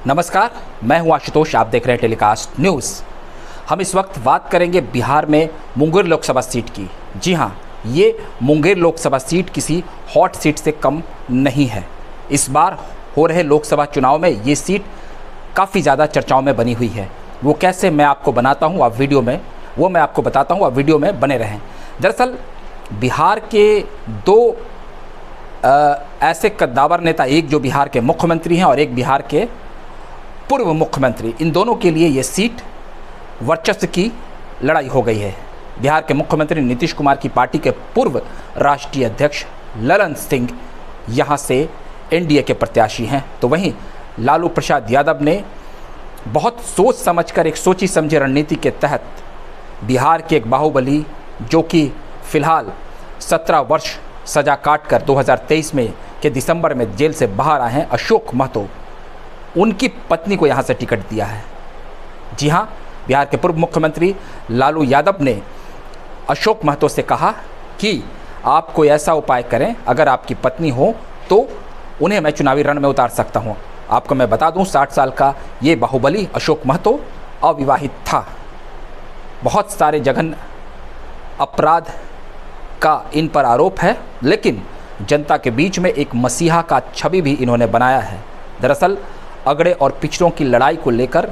नमस्कार, मैं हूं आशुतोष। आप देख रहे हैं टेलीकास्ट न्यूज़। हम इस वक्त बात करेंगे बिहार में मुंगेर लोकसभा सीट की। जी हां, ये मुंगेर लोकसभा सीट किसी हॉट सीट से कम नहीं है। इस बार हो रहे लोकसभा चुनाव में ये सीट काफ़ी ज़्यादा चर्चाओं में बनी हुई है। वो कैसे मैं आपको बनाता हूँ, आप बताता हूँ, आप वीडियो में बने रहें। दरअसल बिहार के दो ऐसे कद्दावर नेता, एक जो बिहार के मुख्यमंत्री हैं और एक बिहार के पूर्व मुख्यमंत्री, इन दोनों के लिए ये सीट वर्चस्व की लड़ाई हो गई है। बिहार के मुख्यमंत्री नीतीश कुमार की पार्टी के पूर्व राष्ट्रीय अध्यक्ष ललन सिंह यहाँ से एनडीए के प्रत्याशी हैं, तो वहीं लालू प्रसाद यादव ने बहुत सोच समझकर एक सोची समझी रणनीति के तहत बिहार के एक बाहुबली, जो कि फ़िलहाल 17 वर्ष सज़ा काटकर 2023 में के दिसंबर में जेल से बाहर आए हैं, अशोक महतो, उनकी पत्नी को यहाँ से टिकट दिया है। जी हाँ, बिहार के पूर्व मुख्यमंत्री लालू यादव ने अशोक महतो से कहा कि आप कोई ऐसा उपाय करें, अगर आपकी पत्नी हो तो उन्हें मैं चुनावी रण में उतार सकता हूँ। आपको मैं बता दूँ, 60 साल का ये बाहुबली अशोक महतो अविवाहित था। बहुत सारे जघन्य अपराध का इन पर आरोप है, लेकिन जनता के बीच में एक मसीहा का छवि भी इन्होंने बनाया है। दरअसल अगड़े और पिछड़ों की लड़ाई को लेकर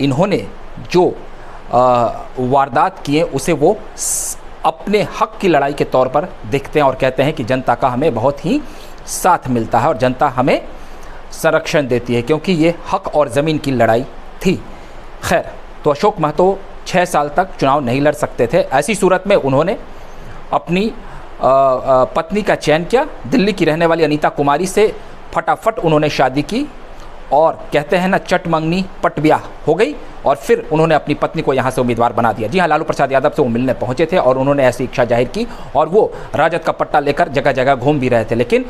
इन्होंने जो वारदात किए उसे वो अपने हक की लड़ाई के तौर पर देखते हैं और कहते हैं कि जनता का हमें बहुत ही साथ मिलता है और जनता हमें संरक्षण देती है, क्योंकि ये हक और ज़मीन की लड़ाई थी। खैर, तो अशोक महतो 6 साल तक चुनाव नहीं लड़ सकते थे। ऐसी सूरत में उन्होंने अपनी पत्नी का चयन किया। दिल्ली की रहने वाली अनीता कुमारी से फटाफट उन्होंने शादी की और कहते हैं ना, चट मंगनी पट ब्याह हो गई, और फिर उन्होंने अपनी पत्नी को यहाँ से उम्मीदवार बना दिया। जी हाँ, लालू प्रसाद यादव से वो मिलने पहुँचे थे और उन्होंने ऐसी इच्छा जाहिर की और वो राजद का पट्टा लेकर जगह जगह घूम भी रहे थे। लेकिन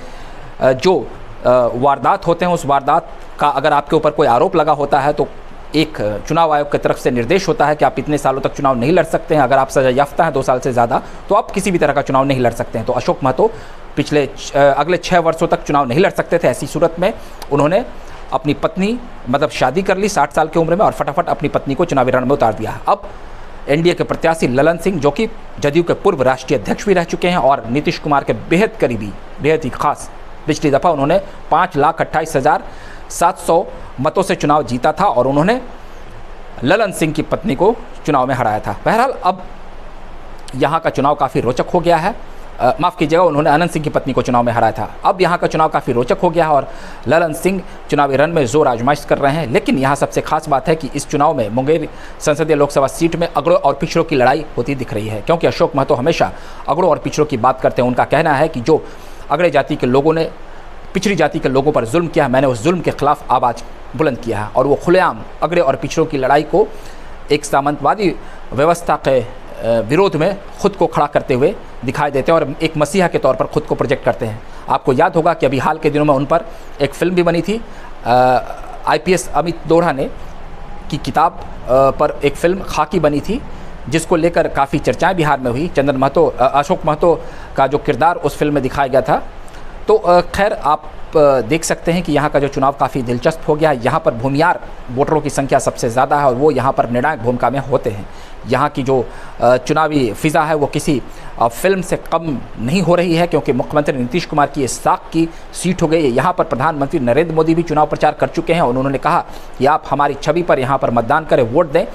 जो वारदात होते हैं, उस वारदात का अगर आपके ऊपर कोई आरोप लगा होता है तो एक चुनाव आयोग की तरफ से निर्देश होता है कि आप इतने सालों तक चुनाव नहीं लड़ सकते हैं। अगर आप सजा याफ्ता हैं 2 साल से ज़्यादा, तो आप किसी भी तरह का चुनाव नहीं लड़ सकते हैं। तो अशोक महतो अगले 6 वर्षों तक चुनाव नहीं लड़ सकते थे। ऐसी सूरत में उन्होंने अपनी पत्नी शादी कर ली 60 साल की उम्र में और फटाफट अपनी पत्नी को चुनावी रण में उतार दिया। अब एनडीए के प्रत्याशी ललन सिंह, जो कि जदयू के पूर्व राष्ट्रीय अध्यक्ष भी रह चुके हैं और नीतीश कुमार के बेहद करीबी, बेहद ही खास, पिछली दफ़ा उन्होंने 5,28,700 मतों से चुनाव जीता था और उन्होंने ललन सिंह की पत्नी को चुनाव में हराया था। बहरहाल अब यहाँ का चुनाव काफ़ी रोचक हो गया है। माफ़ कीजिएगा, उन्होंने अनंत सिंह की पत्नी को चुनाव में हराया था। अब यहाँ का चुनाव काफ़ी रोचक हो गया है और ललन सिंह चुनावी रण में जोर आजमाइश कर रहे हैं। लेकिन यहाँ सबसे खास बात है कि इस चुनाव में मुंगेर संसदीय लोकसभा सीट में अगड़ों और पिछड़ों की लड़ाई होती दिख रही है, क्योंकि अशोक महतो हमेशा अगड़ों और पिछड़ों की बात करते हैं। उनका कहना है कि जो अगड़े जाति के लोगों ने पिछड़ी जाति के लोगों पर जुल्म किया, मैंने उस जुल्म के खिलाफ आवाज़ बुलंद किया है। और वो खुलेआम अगड़े और पिछड़ों की लड़ाई को एक सामंतवादी व्यवस्था के विरोध में खुद को खड़ा करते हुए दिखाई देते हैं और एक मसीहा के तौर पर खुद को प्रोजेक्ट करते हैं। आपको याद होगा कि अभी हाल के दिनों में उन पर एक फ़िल्म भी बनी थी। IPS अमित दोहरा ने की किताब पर एक फ़िल्म खाकी बनी थी, जिसको लेकर काफ़ी चर्चाएं बिहार में हुई। अशोक महतो का जो किरदार उस फिल्म में दिखाया गया था। तो खैर, आप देख सकते हैं कि यहाँ का जो चुनाव काफ़ी दिलचस्प हो गया है। यहाँ पर भूमियार वोटरों की संख्या सबसे ज़्यादा है और वो यहाँ पर निर्णायक भूमिका में होते हैं। यहाँ की जो चुनावी फ़िज़ा है वो किसी फिल्म से कम नहीं हो रही है, क्योंकि मुख्यमंत्री नीतीश कुमार की ये साख की सीट हो गई है। यहाँ पर प्रधानमंत्री नरेंद्र मोदी भी चुनाव प्रचार कर चुके हैं और उन्होंने कहा कि आप हमारी छवि पर यहाँ पर मतदान करें, वोट दें।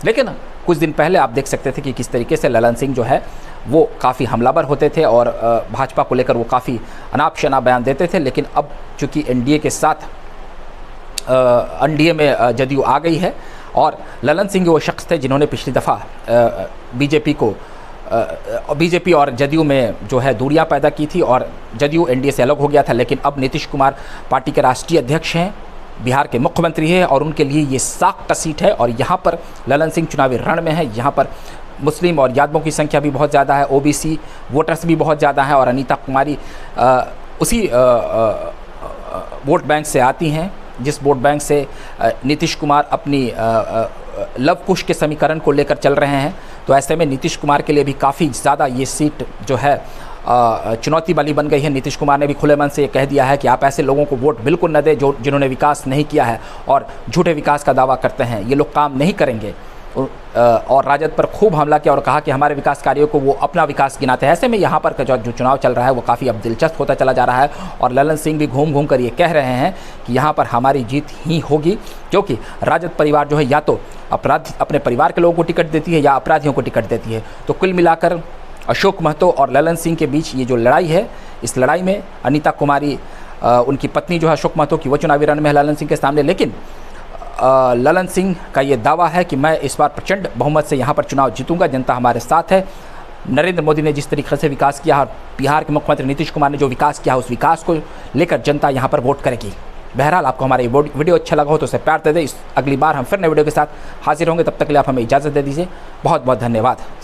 लेकिन कुछ दिन पहले आप देख सकते थे कि किस तरीके से ललन सिंह जो है वो काफ़ी हमलावर होते थे और भाजपा को लेकर वो काफ़ी अनाप शनाप बयान देते थे। लेकिन अब चूँकि एनडीए के साथ एनडीए में जदयू आ गई है और ललन सिंह वो शख्स थे जिन्होंने पिछली दफ़ा बीजेपी और जदयू में जो है दूरियां पैदा की थी और जदयू एनडीए से अलग हो गया था। लेकिन अब नीतीश कुमार पार्टी के राष्ट्रीय अध्यक्ष हैं, बिहार के मुख्यमंत्री हैं और उनके लिए ये साख का सीट है और यहाँ पर ललन सिंह चुनावी रण में है। यहाँ पर मुस्लिम और यादवों की संख्या भी बहुत ज़्यादा है, OBC वोटर्स भी बहुत ज़्यादा हैं और अनीता कुमारी उसी वोट बैंक से आती हैं जिस वोट बैंक से नीतीश कुमार अपनी लव कुश के समीकरण को लेकर चल रहे हैं। तो ऐसे में नीतीश कुमार के लिए भी काफ़ी ज़्यादा ये सीट जो है चुनौती वाली बन गई है। नीतीश कुमार ने भी खुले मन से ये कह दिया है कि आप ऐसे लोगों को वोट बिल्कुल न दें जिन्होंने विकास नहीं किया है और झूठे विकास का दावा करते हैं, ये लोग काम नहीं करेंगे। और राजद पर खूब हमला किया और कहा कि हमारे विकास कार्यों को वो अपना विकास गिनाते हैं। ऐसे में यहाँ पर जो चुनाव चल रहा है वो काफ़ी अब दिलचस्प होता चला जा रहा है और ललन सिंह भी घूम घूम कर ये कह रहे हैं कि यहाँ पर हमारी जीत ही होगी, क्योंकि राजद परिवार जो है या तो अपने परिवार के लोगों को टिकट देती है या अपराधियों को टिकट देती है। तो कुल मिलाकर अशोक महतो और ललन सिंह के बीच ये जो लड़ाई है, इस लड़ाई में अनीता कुमारी उनकी पत्नी जो है अशोक महतो की, वो चुनावी रण में है ललन सिंह के सामने। लेकिन ललन सिंह का ये दावा है कि मैं इस बार प्रचंड बहुमत से यहाँ पर चुनाव जीतूंगा, जनता हमारे साथ है। नरेंद्र मोदी ने जिस तरीके से विकास किया और बिहार के मुख्यमंत्री नीतीश कुमार ने जो विकास किया, उस विकास को लेकर जनता यहाँ पर वोट करेगी। बहरहाल आपको हमारा ये वीडियो अच्छा लगा हो तो उसे प्यार दे दें। अगली बार हम फिर नए वीडियो के साथ हाजिर होंगे, तब तक के लिए आप हमें इजाज़त दे दीजिए। बहुत बहुत धन्यवाद।